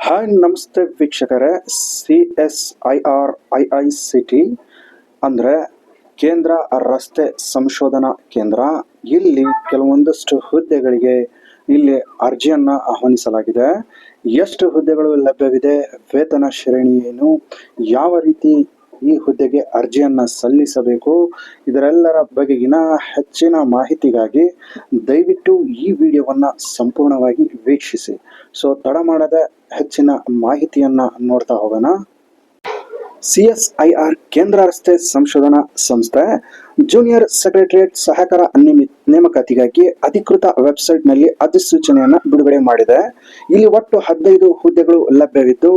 Hi ನಮಸ್ತೆ ವೀಕ್ಷಕರೇ. CSIR-IICT ಅಂದರೆ ಕೇಂದ್ರ ರಸ್ತೆ ಸಂಶೋಧನಾ ಕೇಂದ್ರ. ಇಲ್ಲಿ ಕೆಲವೊಂದಷ್ಟು ಹುದ್ದೆಗಳಿಗೆ ಇಲ್ಲಿ ಅರ್ಜಿಯನ್ನು ಆಹ್ವಾನಿಸಲಾಗಿದೆ. ಎಷ್ಟು ಹುದ್ದೆಗಳು ಲಭ್ಯವಿದೆ, ವೇತನ ಶ್ರೇಣಿ ಏನು, ಯಾವ ರೀತಿ ಈ ಹುದ್ದೆಗೆ ಅರ್ಜಿಯನ್ನು ಸಲ್ಲಿಸಬೇಕು, ಇದರೆಲ್ಲರ ಬಗೆಗಿನ ಹೆಚ್ಚಿನ ಮಾಹಿತಿಗಾಗಿ ದಯವಿಟ್ಟು ಈ ವಿಡಿಯೋವನ್ನು ಸಂಪೂರ್ಣವಾಗಿ ವೀಕ್ಷಿಸಿ. ಸೊ ತಡ ಮಾಡದೆ ಹೆಚ್ಚಿನ ಮಾಹಿತಿಯನ್ನ ನೋಡ್ತಾ ಹೋಗೋಣ. CSIR ಕೇಂದ್ರ ರಸ್ತೆ ಸಂಶೋಧನಾ ಸಂಸ್ಥೆ ಜೂನಿಯರ್ ಸೆಕ್ರೆಟರಿಯೇಟ್ ಸಹಾಯಕರ ನೇಮಕಾತಿಗಾಗಿ ಅಧಿಕೃತ ವೆಬ್ಸೈಟ್ನಲ್ಲಿ ಅಧಿಸೂಚನೆಯನ್ನು ಬಿಡುಗಡೆ ಮಾಡಿದೆ. ಇಲ್ಲಿ ಒಟ್ಟು 15 ಹುದ್ದೆಗಳು ಲಭ್ಯವಿದ್ದು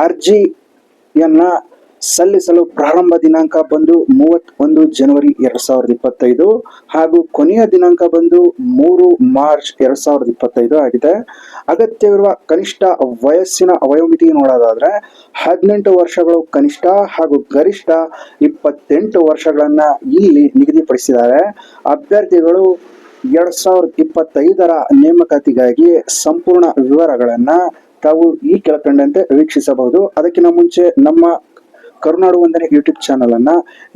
ಅರ್ಜಿಯನ್ನ ಸಲ್ಲಿಸಲು ಪ್ರಾರಂಭ ದಿನಾಂಕ ಬಂದು 31 ಜನವರಿ 2025 ಹಾಗೂ ಕೊನೆಯ ದಿನಾಂಕ ಬಂದು 3 ಮಾರ್ಚ್ 2025 ಆಗಿದೆ. ಅಗತ್ಯವಿರುವ ಕನಿಷ್ಠ ವಯಸ್ಸಿನ ವಯೋಮಿತಿ ನೋಡೋದಾದ್ರೆ 18 ವರ್ಷಗಳು ಕನಿಷ್ಠ ಹಾಗೂ ಗರಿಷ್ಠ 28 ವರ್ಷಗಳನ್ನ ಇಲ್ಲಿ ನಿಗದಿಪಡಿಸಿದ್ದಾರೆ. ಅಭ್ಯರ್ಥಿಗಳು 2025ರ ನೇಮಕಾತಿಗಾಗಿ ಸಂಪೂರ್ಣ ವಿವರಗಳನ್ನ ತಾವು ಈ ಕೆಳಕಂಡಂತೆ ವೀಕ್ಷಿಸಬಹುದು. ಅದಕ್ಕಿಂತ ಮುಂಚೆ ನಮ್ಮ ಕರುನಾಡು ವಂದನೆ ಯೂಟ್ಯೂಬ್ ಚಾನಲ್ ಅನ್ನ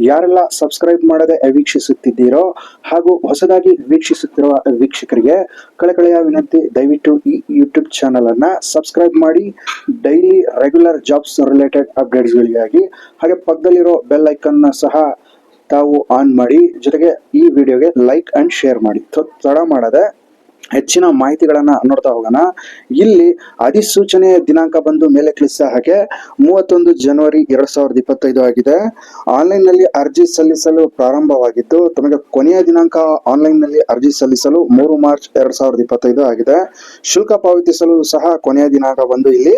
ಯಾರೆಲ್ಲ ಸಬ್ಸ್ಕ್ರೈಬ್ ಮಾಡದೆ ವೀಕ್ಷಿಸುತ್ತಿದ್ದೀರೋ ಹಾಗೂ ಹೊಸದಾಗಿ ವೀಕ್ಷಿಸುತ್ತಿರುವ ವೀಕ್ಷಕರಿಗೆ ಕಳಕಳಿಯ ವಿನಂತಿ, ದಯವಿಟ್ಟು ಈ ಯೂಟ್ಯೂಬ್ ಚಾನಲ್ ಅನ್ನ ಸಬ್ಸ್ಕ್ರೈಬ್ ಮಾಡಿ. ಡೈಲಿ ರೆಗ್ಯುಲರ್ ಜಾಬ್ಸ್ ರಿಲೇಟೆಡ್ ಅಪ್ಡೇಟ್ಸ್ಗಳಿಗಾಗಿ ಹಾಗೆ ಪಕ್ಕದಲ್ಲಿರೋ ಬೆಲ್ ಐಕನ್ ಸಹ ತಾವು ಆನ್ ಮಾಡಿ. ಜೊತೆಗೆ ಈ ವಿಡಿಯೋಗೆ ಲೈಕ್ ಅಂಡ್ ಶೇರ್ ಮಾಡಿ. ತಡ ಮಾಡದೆ ಹೆಚ್ಚಿನ ಮಾಹಿತಿಗಳನ್ನ ನೋಡ್ತಾ ಹೋಗೋಣ. ಇಲ್ಲಿ ಅಧಿಸೂಚನೆಯ ದಿನಾಂಕ ಬಂದು ಮೇಲೆ ತಿಳಿಸಿದ ಹಾಗೆ 31 ಜನವರಿ 2025 ಆಗಿದೆ. ಆನ್ಲೈನ್ ನಲ್ಲಿ ಅರ್ಜಿ ಸಲ್ಲಿಸಲು ಪ್ರಾರಂಭವಾಗಿದ್ದು ತಮಗೆ ಕೊನೆಯ ದಿನಾಂಕ ಆನ್ಲೈನ್ ನಲ್ಲಿ ಅರ್ಜಿ ಸಲ್ಲಿಸಲು 3 ಮಾರ್ಚ್ 2025 ಆಗಿದೆ. ಶುಲ್ಕ ಪಾವತಿಸಲು ಸಹ ಕೊನೆಯ ದಿನಾಂಕ ಬಂದು ಇಲ್ಲಿ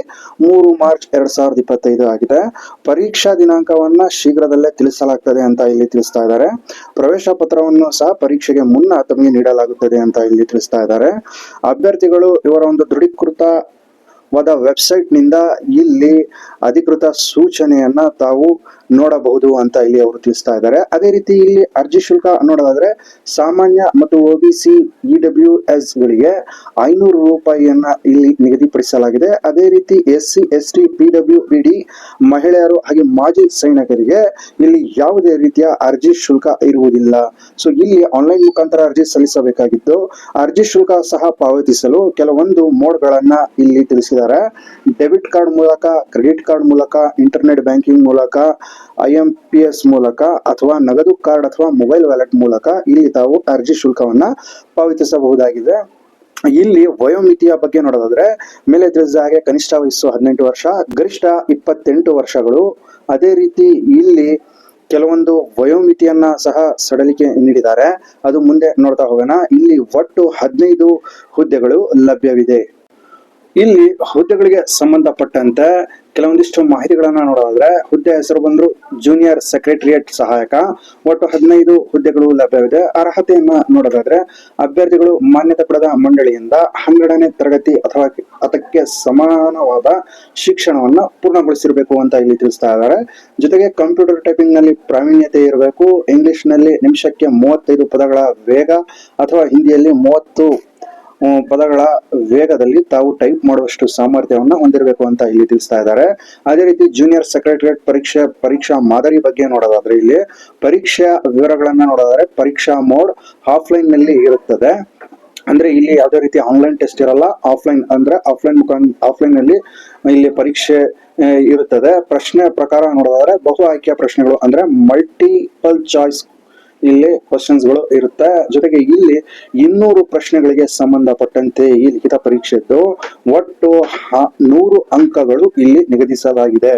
3 ಮಾರ್ಚ್ 2025 ಆಗಿದೆ. ಪರೀಕ್ಷಾ ದಿನಾಂಕವನ್ನ ಶೀಘ್ರದಲ್ಲೇ ತಿಳಿಸಲಾಗ್ತದೆ ಅಂತ ಇಲ್ಲಿ ತಿಳಿಸ್ತಾ ಇದ್ದಾರೆ. ಪ್ರವೇಶ ಪತ್ರವನ್ನು ಸಹ ಪರೀಕ್ಷೆಗೆ ಮುನ್ನ ತಮಗೆ ನೀಡಲಾಗುತ್ತದೆ ಅಂತ ಇಲ್ಲಿ ತಿಳಿಸ್ತಾ ಇದ್ದಾರೆ. ಅಭ್ಯರ್ಥಿಗಳು ಇವರ ಒಂದು ದೃಢೀಕೃತವಾದ ವೆಬ್ಸೈಟ್ ನಿಂದ ಇಲ್ಲಿ ಅಧಿಕೃತ ಸೂಚನೆಯನ್ನ ತಾವು ನೋಡಬಹುದು ಅಂತ ಇಲ್ಲಿ ಅವರು ತಿಳಿಸ್ತಾ ಇದ್ದಾರೆ. ಅದೇ ರೀತಿ ಇಲ್ಲಿ ಅರ್ಜಿ ಶುಲ್ಕ ನೋಡೋದಾದ್ರೆ ಸಾಮಾನ್ಯ ಮತ್ತು OBC EWS ಗಳಿಗೆ 500 ರೂಪಾಯಿಯನ್ನ ಇಲ್ಲಿ ನಿಗದಿಪಡಿಸಲಾಗಿದೆ. ಅದೇ ರೀತಿ SC ST PWBD ಮಹಿಳೆಯರು ಹಾಗೆ ಮಾಜಿ ಸೈನಿಕರಿಗೆ ಇಲ್ಲಿ ಯಾವುದೇ ರೀತಿಯ ಅರ್ಜಿ ಶುಲ್ಕ ಇರುವುದಿಲ್ಲ. ಸೊ ಇಲ್ಲಿ ಆನ್ಲೈನ್ ಮುಖಾಂತರ ಅರ್ಜಿ ಸಲ್ಲಿಸಬೇಕಾಗಿದ್ದು ಅರ್ಜಿ ಶುಲ್ಕ ಸಹ ಪಾವತಿಸಲು ಕೆಲವೊಂದು ಮೋಡ್ಗಳನ್ನ ಇಲ್ಲಿ ತಿಳಿಸಿದ್ದಾರೆ. ಡೆಬಿಟ್ ಕಾರ್ಡ್ ಮೂಲಕ, ಕ್ರೆಡಿಟ್ ಕಾರ್ಡ್ ಮೂಲಕ, ಇಂಟರ್ನೆಟ್ ಬ್ಯಾಂಕಿಂಗ್ ಮೂಲಕ, IMPS ಮೂಲಕ ಅಥವಾ ನಗದು ಕಾರ್ಡ್ ಅಥವಾ ಮೊಬೈಲ್ ವ್ಯಾಲೆಟ್ ಮೂಲಕ ಇಲ್ಲಿ ತಾವು ಅರ್ಜಿ ಶುಲ್ಕವನ್ನ ಪಾವತಿಸಬಹುದಾಗಿದೆ. ಇಲ್ಲಿ ವಯೋಮಿತಿಯ ಬಗ್ಗೆ ನೋಡೋದಾದ್ರೆ ಮೇಲೆ ತಿಳಿಸಿದ ಹಾಗೆ ಕನಿಷ್ಠ ವಯಸ್ಸು 18 ವರ್ಷ, ಗರಿಷ್ಠ 28 ವರ್ಷಗಳು. ಅದೇ ರೀತಿ ಇಲ್ಲಿ ಕೆಲವೊಂದು ವಯೋಮಿತಿಯನ್ನ ಸಹ ಸಡಲಿಕೆ ನೀಡಿದ್ದಾರೆ. ಅದು ಮುಂದೆ ನೋಡ್ತಾ ಹೋಗೋಣ. ಇಲ್ಲಿ ಒಟ್ಟು 15 ಹುದ್ದೆಗಳು ಲಭ್ಯವಿದೆ. ಇಲ್ಲಿ ಹುದ್ದೆಗಳಿಗೆ ಸಂಬಂಧಪಟ್ಟಂತೆ ಕೆಲವೊಂದಿಷ್ಟು ಮಾಹಿತಿಗಳನ್ನ ನೋಡೋದಾದ್ರೆ ಹುದ್ದೆ ಹೆಸರು ಬಂದ್ರು ಜೂನಿಯರ್ ಸೆಕ್ರೆಟರಿಯೇಟ್ ಸಹಾಯಕ. ಒಟ್ಟು 15 ಹುದ್ದೆಗಳು ಲಭ್ಯವಿದೆ. ಅರ್ಹತೆಯನ್ನ ನೋಡೋದಾದ್ರೆ ಅಭ್ಯರ್ಥಿಗಳು ಮಾನ್ಯತೆ ಪಡೆದ ಮಂಡಳಿಯಿಂದ 12ನೇ ತರಗತಿ ಅಥವಾ ಅದಕ್ಕೆ ಸಮಾನವಾದ ಶಿಕ್ಷಣವನ್ನ ಪೂರ್ಣಗೊಳಿಸಿರಬೇಕು ಅಂತ ಇಲ್ಲಿ ತಿಳಿಸ್ತಾ ಇದ್ದಾರೆ. ಜೊತೆಗೆ ಕಂಪ್ಯೂಟರ್ ಟೈಪಿಂಗ್ ನಲ್ಲಿ ಪ್ರಾವೀಣ್ಯತೆ ಇರಬೇಕು. ಇಂಗ್ಲಿಷ್ ನಲ್ಲಿ ನಿಮಿಷಕ್ಕೆ 35 ಪದಗಳ ವೇಗ ಅಥವಾ ಹಿಂದಿಯಲ್ಲಿ 30 ಪದಗಳ ವೇಗದಲ್ಲಿ ತಾವು ಟೈಪ್ ಮಾಡುವಷ್ಟು ಸಾಮರ್ಥ್ಯವನ್ನು ಹೊಂದಿರಬೇಕು ಅಂತ ಇಲ್ಲಿ ತಿಳಿಸ್ತಾ ಇದ್ದಾರೆ. ಅದೇ ರೀತಿ ಜೂನಿಯರ್ ಸೆಕ್ರೆಟರಿಯೇಟ್ ಪರೀಕ್ಷಾ ಮಾದರಿ ಬಗ್ಗೆ ನೋಡೋದಾದ್ರೆ ಇಲ್ಲಿ ಪರೀಕ್ಷೆಯ ವಿವರಗಳನ್ನ ನೋಡೋದಾದ್ರೆ ಪರೀಕ್ಷಾ ಮೋಡ್ ಆಫ್ಲೈನ್ ನಲ್ಲಿ ಇರುತ್ತದೆ. ಅಂದ್ರೆ ಇಲ್ಲಿ ಯಾವುದೇ ರೀತಿ ಆನ್ಲೈನ್ ಟೆಸ್ಟ್ ಇರಲ್ಲ. ಆಫ್ಲೈನ್ ಅಂದ್ರೆ ಆಫ್ಲೈನ್ ನಲ್ಲಿ ಇಲ್ಲಿ ಪರೀಕ್ಷೆ ಇರುತ್ತದೆ. ಪ್ರಶ್ನೆ ಪ್ರಕಾರ ನೋಡೋದಾದ್ರೆ ಬಹು ಆಯ್ಕೆಯ ಪ್ರಶ್ನೆಗಳು ಅಂದ್ರೆ ಮಲ್ಟಿಪಲ್ ಚಾಯ್ಸ್ ಇಲ್ಲಿ ಕ್ವಶನ್ಸ್ ಗಳು ಇರುತ್ತೆ. ಜೊತೆಗೆ ಇಲ್ಲಿ 200 ಪ್ರಶ್ನೆಗಳಿಗೆ ಸಂಬಂಧಪಟ್ಟಂತೆ ಈ ಲಿಖಿತ ಪರೀಕ್ಷೆದ್ದು ಒಟ್ಟು 100 ಅಂಕಗಳು ಇಲ್ಲಿ ನಿಗದಿಸಲಾಗಿದೆ.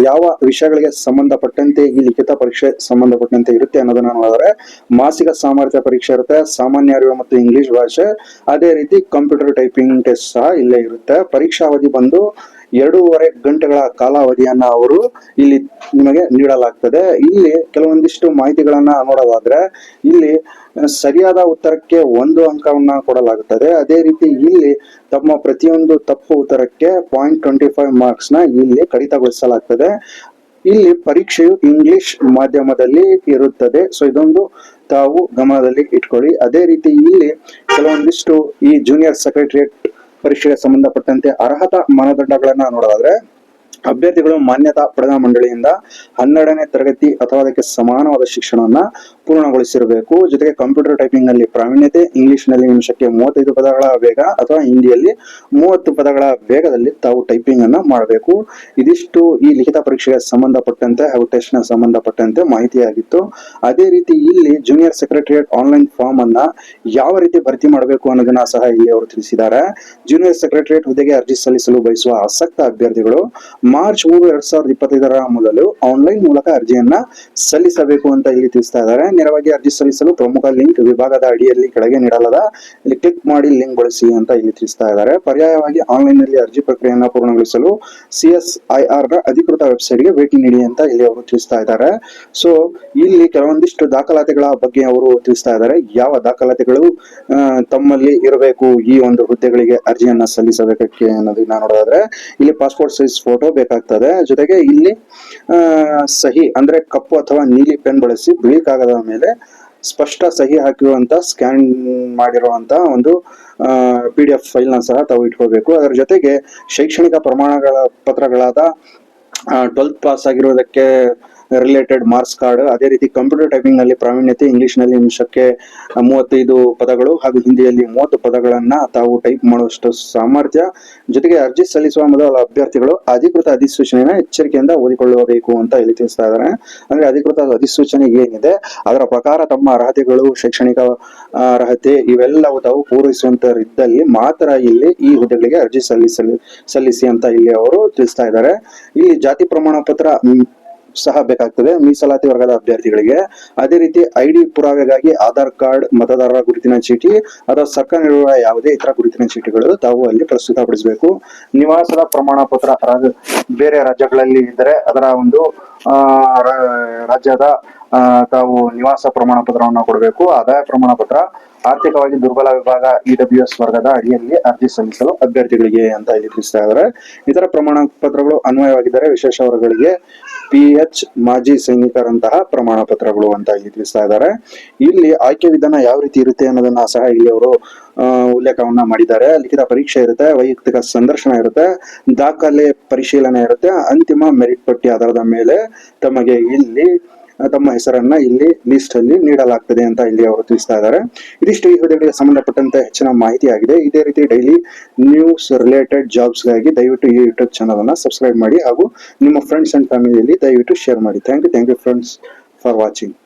ಯಾವ ವಿಷಯಗಳಿಗೆ ಸಂಬಂಧಪಟ್ಟಂತೆ ಈ ಲಿಖಿತ ಪರೀಕ್ಷೆ ಸಂಬಂಧಪಟ್ಟಂತೆ ಇರುತ್ತೆ ಅನ್ನೋದನ್ನ ನೋಡಿದ್ರೆ ಮಾಸಿಕ ಸಾಮರ್ಥ್ಯ ಪರೀಕ್ಷೆ ಇರುತ್ತೆ, ಸಾಮಾನ್ಯ ಅರಿವು ಮತ್ತು ಇಂಗ್ಲಿಷ್ ಭಾಷೆ, ಅದೇ ರೀತಿ ಕಂಪ್ಯೂಟರ್ ಟೈಪಿಂಗ್ ಟೆಸ್ಟ್ ಸಹ ಇಲ್ಲೇ ಇರುತ್ತೆ. ಪರೀಕ್ಷಾ ಅವಧಿ ಬಂದು 2.5 ಗಂಟೆಗಳ ಕಾಲಾವಧಿಯನ್ನ ಅವರು ಇಲ್ಲಿ ನಿಮಗೆ ನೀಡಲಾಗ್ತದೆ. ಇಲ್ಲಿ ಕೆಲವೊಂದಿಷ್ಟು ಮಾಹಿತಿಗಳನ್ನ ನೋಡೋದಾದ್ರೆ ಇಲ್ಲಿ ಸರಿಯಾದ ಉತ್ತರಕ್ಕೆ 1 ಅಂಕವನ್ನ ಕೊಡಲಾಗುತ್ತದೆ. ಅದೇ ರೀತಿ ಇಲ್ಲಿ ತಮ್ಮ ಪ್ರತಿಯೊಂದು ತಪ್ಪು ಉತ್ತರಕ್ಕೆ 0.25 ಮಾರ್ಕ್ಸ್ ನ ಇಲ್ಲಿ ಕಡಿತಗೊಳಿಸಲಾಗ್ತದೆ. ಇಲ್ಲಿ ಪರೀಕ್ಷೆಯು ಇಂಗ್ಲಿಷ್ ಮಾಧ್ಯಮದಲ್ಲಿ ಇರುತ್ತದೆ. ಸೊ ಇದೊಂದು ತಾವು ಗಮನದಲ್ಲಿ ಇಟ್ಕೊಳ್ಳಿ. ಅದೇ ರೀತಿ ಇಲ್ಲಿ ಕೆಲವೊಂದಿಷ್ಟು ಈ ಜೂನಿಯರ್ ಸೆಕ್ರೆಟರಿಯೇಟ್ ಪರೀಕ್ಷೆಗೆ ಸಂಬಂಧಪಟ್ಟಂತೆ ಅರ್ಹತಾ ಮಾನದಂಡಗಳನ್ನ ನೋಡೋದಾದ್ರೆ, ಅಭ್ಯರ್ಥಿಗಳು ಮಾನ್ಯತಾ ಪಡೆದ ಮಂಡಳಿಯಿಂದ 12ನೇ ತರಗತಿ ಅಥವಾ ಅದಕ್ಕೆ ಸಮಾನವಾದ ಶಿಕ್ಷಣವನ್ನ ಪೂರ್ಣಗೊಳಿಸಿರಬೇಕು. ಜೊತೆಗೆ ಕಂಪ್ಯೂಟರ್ ಟೈಪಿಂಗ್ ನಲ್ಲಿ ಪ್ರಾವೀಣ್ಯತೆ, ಇಂಗ್ಲಿಷ್ ನಲ್ಲಿ ನಿಮಿಷಕ್ಕೆ 35 ಪದಗಳ ವೇಗ ಅಥವಾ ಹಿಂದಿಯಲ್ಲಿ 30 ಪದಗಳ ವೇಗದಲ್ಲಿ ತಾವು ಟೈಪಿಂಗ್ ಅನ್ನ ಮಾಡಬೇಕು. ಇದಿಷ್ಟು ಈ ಲಿಖಿತ ಪರೀಕ್ಷೆಗೆ ಸಂಬಂಧಪಟ್ಟಂತೆ ಹಾಗೂ ಟೆಸ್ಟ್ ನ ಸಂಬಂಧಪಟ್ಟಂತೆ ಮಾಹಿತಿಯಾಗಿತ್ತು. ಅದೇ ರೀತಿ ಇಲ್ಲಿ ಜೂನಿಯರ್ ಸೆಕ್ರೆಟರಿಯೇಟ್ ಆನ್ಲೈನ್ ಫಾರ್ಮ್ ಅನ್ನ ಯಾವ ರೀತಿ ಭರ್ತಿ ಮಾಡಬೇಕು ಅನ್ನೋದನ್ನ ಸಹ ಇಲ್ಲಿ ಅವರು ತಿಳಿಸಿದ್ದಾರೆ. ಜೂನಿಯರ್ ಸೆಕ್ರೆಟರಿಯೇಟ್ ಹುದ್ದೆಗೆ ಅರ್ಜಿ ಸಲ್ಲಿಸಲು ಬಯಸುವ ಆಸಕ್ತ ಅಭ್ಯರ್ಥಿಗಳು ಮಾರ್ಚ್ 3, 2025 ಮೊದಲು ಆನ್ಲೈನ್ ಮೂಲಕ ಅರ್ಜಿಯನ್ನ ಸಲ್ಲಿಸಬೇಕು ಅಂತ ಇಲ್ಲಿ ತಿಳಿಸ್ತಾ ಇದ್ದಾರೆ. ನೇರವಾಗಿ ಅರ್ಜಿ ಸಲ್ಲಿಸಲು ಪ್ರಮುಖ ಲಿಂಕ್ ವಿಭಾಗದ ಅಡಿಯಲ್ಲಿ ಕೆಳಗೆ ನೀಡಲಾದ ಇಲ್ಲಿ ಕ್ಲಿಕ್ ಮಾಡಿ ಲಿಂಕ್ ಬಳಸಿ ಅಂತ ಇಲ್ಲಿ ತಿಳಿಸ್ತಾ ಇದ್ದಾರೆ. ಪರ್ಯಾಯವಾಗಿ ಆನ್ಲೈನ್ ನಲ್ಲಿ ಅರ್ಜಿ ಪ್ರಕ್ರಿಯೆಯನ್ನು ಪೂರ್ಣಗೊಳಿಸಲು CSIR ನ ಅಧಿಕೃತ ವೆಬ್ಸೈಟ್ ಗೆ ಭೇಟಿ ನೀಡಿ ಅಂತ ಇಲ್ಲಿ ಅವರು ತಿಳಿಸ್ತಾ ಇದ್ದಾರೆ. ಸೊ ಇಲ್ಲಿ ಕೆಲವೊಂದಿಷ್ಟು ದಾಖಲಾತಿಗಳ ಬಗ್ಗೆ ಅವರು ತಿಳಿಸ್ತಾ ಇದ್ದಾರೆ. ಯಾವ ದಾಖಲಾತಿಗಳು ತಮ್ಮಲ್ಲಿ ಇರಬೇಕು ಈ ಒಂದು ಹುದ್ದೆಗಳಿಗೆ ಅರ್ಜಿಯನ್ನ ಸಲ್ಲಿಸಬೇಕಕ್ಕೆ ಅನ್ನೋದನ್ನ ನೋಡೋದಾದ್ರೆ, ಇಲ್ಲಿ ಪಾಸ್ಪೋರ್ಟ್ ಸೈಜ್ ಫೋಟೋ ಬೇಕಾಗ್ತದೆ. ಜೊತೆಗೆ ಇಲ್ಲಿ ಸಹಿ ಅಂದ್ರೆ ಕಪ್ಪು ಅಥವಾ ನೀಲಿ ಪೆನ್ ಬಳಸಿ ಬಿಳಿ ಕಾಗದದ ಮೇಲೆ ಸ್ಪಷ್ಟ ಸಹಿ ಹಾಕಿರುವಂತ ಸ್ಕ್ಯಾನ್ ಮಾಡಿರುವಂತ ಒಂದು PDF ಫೈಲ್ ನ ಸಹ ತಾವು ಇಟ್ಕೋಬೇಕು. ಅದರ ಜೊತೆಗೆ ಶೈಕ್ಷಣಿಕ ಪ್ರಮಾಣಗಳ ಪತ್ರಗಳಾದ 12th ಪಾಸ್ ಆಗಿರುವುದಕ್ಕೆ ರಿಲೇಟೆಡ್ ಮಾರ್ಕ್ಸ್ ಕಾರ್ಡ್, ಅದೇ ರೀತಿ ಕಂಪ್ಯೂಟರ್ ಟೈಪಿಂಗ್ ನಲ್ಲಿ ಪ್ರಾವೀಣ್ಯತೆ, ಇಂಗ್ಲಿಷ್ ನಲ್ಲಿ ನಿಮಿಷಕ್ಕೆ 35 ಪದಗಳು ಹಾಗೂ ಹಿಂದಿಯಲ್ಲಿ 30 ಪದಗಳನ್ನ ತಾವು ಟೈಪ್ ಮಾಡುವಷ್ಟು ಸಾಮರ್ಥ್ಯ. ಜೊತೆಗೆ ಅರ್ಜಿ ಸಲ್ಲಿಸುವ ಮೊದಲು ಅಭ್ಯರ್ಥಿಗಳು ಅಧಿಕೃತ ಅಧಿಸೂಚನೆಯನ್ನು ಎಚ್ಚರಿಕೆಯಿಂದ ಓದಿಕೊಳ್ಳಬೇಕು ಅಂತ ಇಲ್ಲಿ ತಿಳಿಸ್ತಾ ಇದ್ದಾರೆ. ಅಂದ್ರೆ ಅಧಿಕೃತ ಅಧಿಸೂಚನೆ ಏನಿದೆ ಅದರ ಪ್ರಕಾರ ತಮ್ಮ ಅರ್ಹತೆಗಳು, ಶೈಕ್ಷಣಿಕ ಅರ್ಹತೆ ಇವೆಲ್ಲವೂ ತಾವು ಪೂರೈಸುವಂತರಿದ್ದಲ್ಲಿ ಮಾತ್ರ ಇಲ್ಲಿ ಈ ಹುದ್ದೆಗಳಿಗೆ ಅರ್ಜಿ ಸಲ್ಲಿಸಿ ಅಂತ ಇಲ್ಲಿ ಅವರು ತಿಳಿಸ್ತಾ ಇದ್ದಾರೆ. ಇಲ್ಲಿ ಜಾತಿ ಪ್ರಮಾಣ ಪತ್ರ ಸಹ ಬೇಕಾಗ್ತದೆ ಮೀಸಲಾತಿ ವರ್ಗದ ಅಭ್ಯರ್ಥಿಗಳಿಗೆ. ಅದೇ ರೀತಿ ID ಪುರಾವೆಗಾಗಿ ಆಧಾರ್ ಕಾರ್ಡ್, ಮತದಾರರ ಗುರುತಿನ ಚೀಟಿ ಅಥವಾ ಸರ್ಕಾರ ನೀಡುವ ಯಾವುದೇ ಇತರ ಗುರುತಿನ ಚೀಟಿಗಳು ತಾವು ಅಲ್ಲಿ ಪ್ರಸ್ತುತಪಡಿಸಬೇಕು. ನಿವಾಸದ ಪ್ರಮಾಣ ಪತ್ರ ಬೇರೆ ರಾಜ್ಯಗಳಲ್ಲಿ ಇದ್ದರೆ ಅದರ ಒಂದು ರಾಜ್ಯದ ತಾವು ನಿವಾಸ ಪ್ರಮಾಣ ಪತ್ರವನ್ನು ಕೊಡಬೇಕು. ಆದಾಯ ಪ್ರಮಾಣ ಪತ್ರ ಆರ್ಥಿಕವಾಗಿ ದುರ್ಬಲ ವಿಭಾಗ EWS ವರ್ಗದ ಅಡಿಯಲ್ಲಿ ಅರ್ಜಿ ಸಲ್ಲಿಸಲು ಅಭ್ಯರ್ಥಿಗಳಿಗೆ ಅಂತ ಇಲ್ಲಿ ತಿಳಿಸ್ತಾ ಇದ್ದಾರೆ. ಇತರ ಪ್ರಮಾಣ ಪತ್ರಗಳು ಅನ್ವಯವಾಗಿದ್ದರೆ ವಿಶೇಷ ವರ್ಗಗಳಿಗೆ PH ಮಾಜಿ ಸೈನಿಕರಂತಹ ಪ್ರಮಾಣ ಪತ್ರಗಳು ಅಂತ ಇಲ್ಲಿ ತಿಳಿಸ್ತಾ ಇದ್ದಾರೆ. ಇಲ್ಲಿ ಆಯ್ಕೆ ವಿಧಾನ ಯಾವ ರೀತಿ ಇರುತ್ತೆ ಅನ್ನೋದನ್ನ ಸಹ ಇಲ್ಲಿ ಅವರು ಉಲ್ಲೇಖವನ್ನ ಮಾಡಿದ್ದಾರೆ. ಲಿಖಿತ ಪರೀಕ್ಷೆ ಇರುತ್ತೆ, ವೈಯಕ್ತಿಕ ಸಂದರ್ಶನ ಇರುತ್ತೆ, ದಾಖಲೆ ಪರಿಶೀಲನೆ ಇರುತ್ತೆ, ಅಂತಿಮ ಮೆರಿಟ್ ಪಟ್ಟಿ ಆಧಾರದ ಮೇಲೆ ತಮಗೆ ಇಲ್ಲಿ ತಮ್ಮ ಹೆಸರನ್ನ ಇಲ್ಲಿ ಲಿಸ್ಟ್ ಅಲ್ಲಿ ನೀಡಲಾಗ್ತದೆ ಅಂತ ಇಲ್ಲಿ ಅವರು ತಿಳಿಸ್ತಾ ಇದ್ದಾರೆ. ಇದಿಷ್ಟು ಈ ಹುದ್ದೆಗಳಿಗೆ ಸಂಬಂಧಪಟ್ಟಂತೆ ಹೆಚ್ಚಿನ ಮಾಹಿತಿ ಆಗಿದೆ. ಇದೇ ರೀತಿ ಡೈಲಿ ನ್ಯೂಸ್ ರಿಲೇಟೆಡ್ ಜಾಬ್ಸ್ ಗಾಗಿ ದಯವಿಟ್ಟು ಈ ಯೂಟ್ಯೂಬ್ ಚಾನಲ್ ಅನ್ನ ಸಬ್ಸ್ಕ್ರೈಬ್ ಮಾಡಿ ಹಾಗೂ ನಿಮ್ಮ ಫ್ರೆಂಡ್ಸ್ ಅಂಡ್ ಫ್ಯಾಮಿಲಿಯಲ್ಲಿ ದಯವಿಟ್ಟು ಶೇರ್ ಮಾಡಿ. Thank you friends for watching.